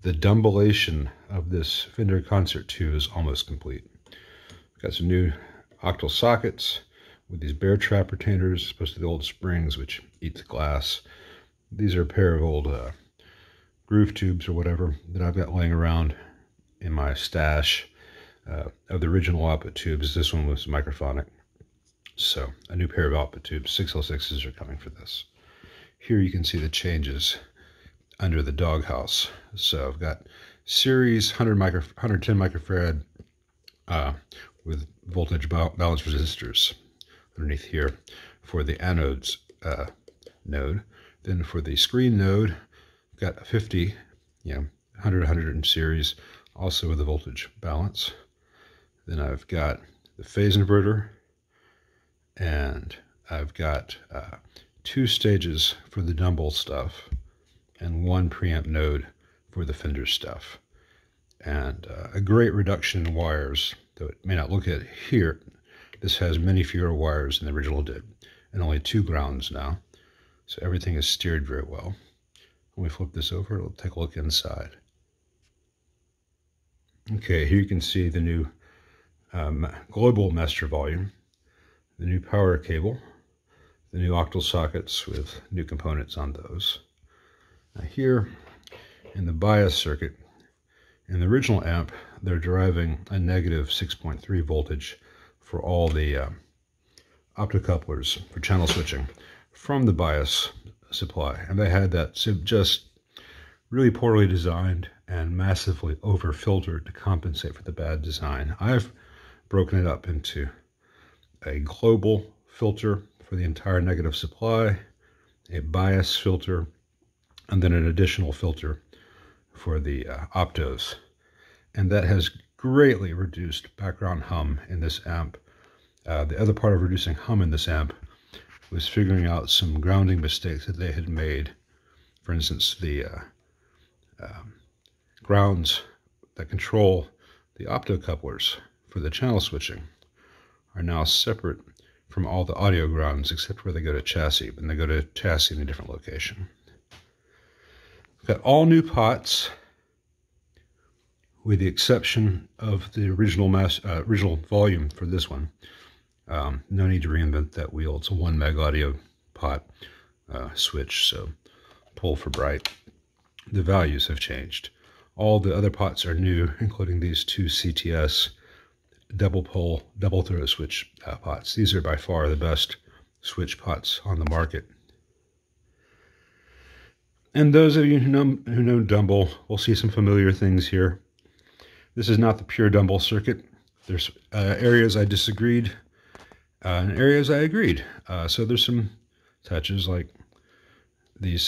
the dumbellation of this Fender Concert 2 is almost complete. We've got some new octal sockets with these bear trap retainers, as opposed to the old springs which eat the glass. These are a pair of old groove tubes or whatever that I've got laying around in my stash of the original output tubes. This one was microphonic. So a new pair of output tubes, 6L6s, are coming for this. Here you can see the changes under the doghouse. So I've got series 110 microfarad with voltage balance resistors underneath here for the anodes node. Then for the screen node, I've got a 50, 100 in series, also with the voltage balance. Then I've got the phase inverter, and I've got 2 stages for the dumbbell stuff and 1 preamp node for the Fender stuff. And a great reduction in wires, though it may not look at it here. This has many fewer wires than the original did, and only 2 grounds now. So everything is steered very well. When we flip this over, we'll take a look inside. Okay, here you can see the new global master volume, the new power cable, the new octal sockets with new components on those. Now here in the bias circuit, in the original amp, they're deriving a negative 6.3 voltage for all the optocouplers for channel switching from the bias supply. And they had that just really poorly designed and massively over-filtered to compensate for the bad design. I've broken it up into a global filter for the entire negative supply, a bias filter, and then an additional filter for the optos. And that has greatly reduced background hum in this amp. The other part of reducing hum in this amp was figuring out some grounding mistakes that they had made. For instance, the grounds that control the optocouplers for the channel switching are now separate from all the audio grounds except where they go to chassis, and they go to chassis in a different location. We've got all new pots, with the exception of the original volume for this one. No need to reinvent that wheel. It's a 1 meg audio pot switch, so pull for bright. The values have changed. All the other pots are new, including these 2 CTS double pole, double throw switch pots. These are by far the best switch pots on the market. And those of you who know Dumble will see some familiar things here. This is not the pure Dumble circuit. There's areas I disagreed and areas I agreed. So there's some touches like these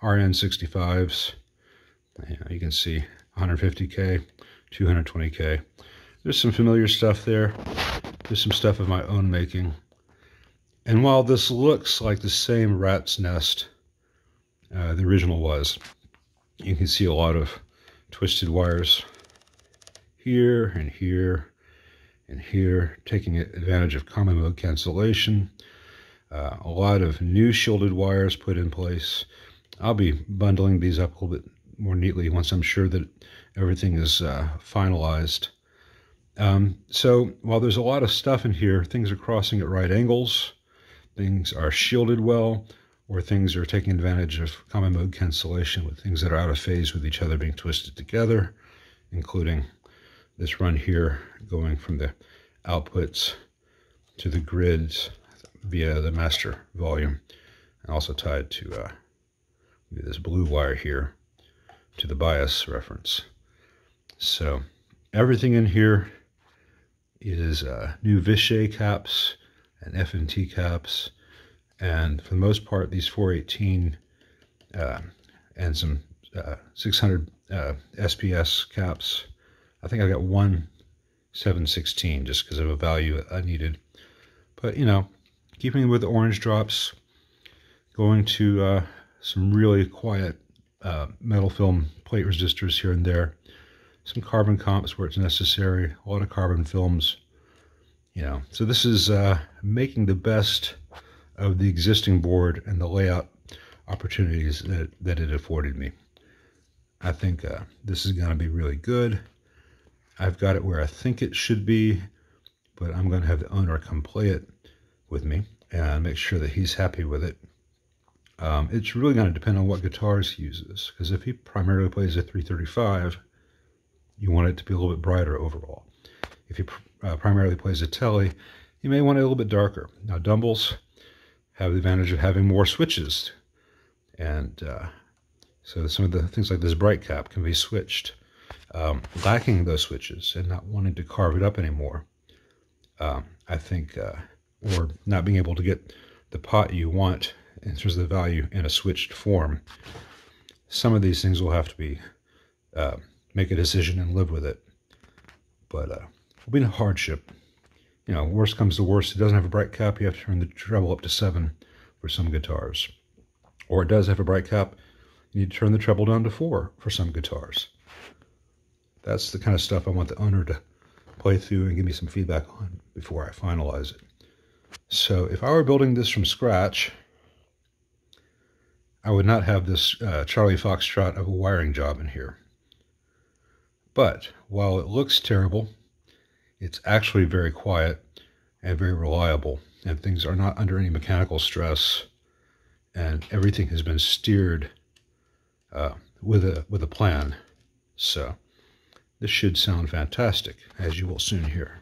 RN65s. You can see 150K, 220K. There's some familiar stuff there. There's some stuff of my own making. And while this looks like the same rat's nest the original was, you can see a lot of twisted wires here and here and here, taking advantage of common mode cancellation. A lot of new shielded wires put in place. I'll be bundling these up a little bit more neatly once I'm sure that everything is finalized. So while there's a lot of stuff in here, things are crossing at right angles, things are shielded well, or things are taking advantage of common mode cancellation with things that are out of phase with each other being twisted together, including this run here going from the outputs to the grids via the master volume, and also tied to this blue wire here to the bias reference. So everything in here is new Vichy caps and F&T caps, and for the most part these 418 and some 600 SPS caps. I think I got one 716 just because of a value I needed. But keeping with the orange drops, going to some really quiet metal film plate resistors here and there, some carbon comps where it's necessary, a lot of carbon films, So this is making the best of the existing board and the layout opportunities that it afforded me. I think this is going to be really good. I've got it where I think it should be, but I'm going to have the owner come play it with me and make sure that he's happy with it. It's really going to depend on what guitars he uses, because if he primarily plays a 335, you want it to be a little bit brighter overall. If he primarily plays a Tele, you may want it a little bit darker. Now, Dumbles have the advantage of having more switches, and so some of the things like this bright cap can be switched. Lacking those switches and not wanting to carve it up anymore, I think, or not being able to get the pot you want in terms of the value in a switched form, some of these things will have to be make a decision and live with it. But it'll be a hardship. You know, worst comes to worst, it doesn't have a bright cap, you have to turn the treble up to 7 for some guitars. Or it does have a bright cap, you need to turn the treble down to 4 for some guitars. That's the kind of stuff I want the owner to play through and give me some feedback on before I finalize it. So if I were building this from scratch, I would not have this Charlie Foxtrot of a wiring job in here. But while it looks terrible, it's actually very quiet and very reliable, and things are not under any mechanical stress, and everything has been steered with a plan. So this should sound fantastic, as you will soon hear.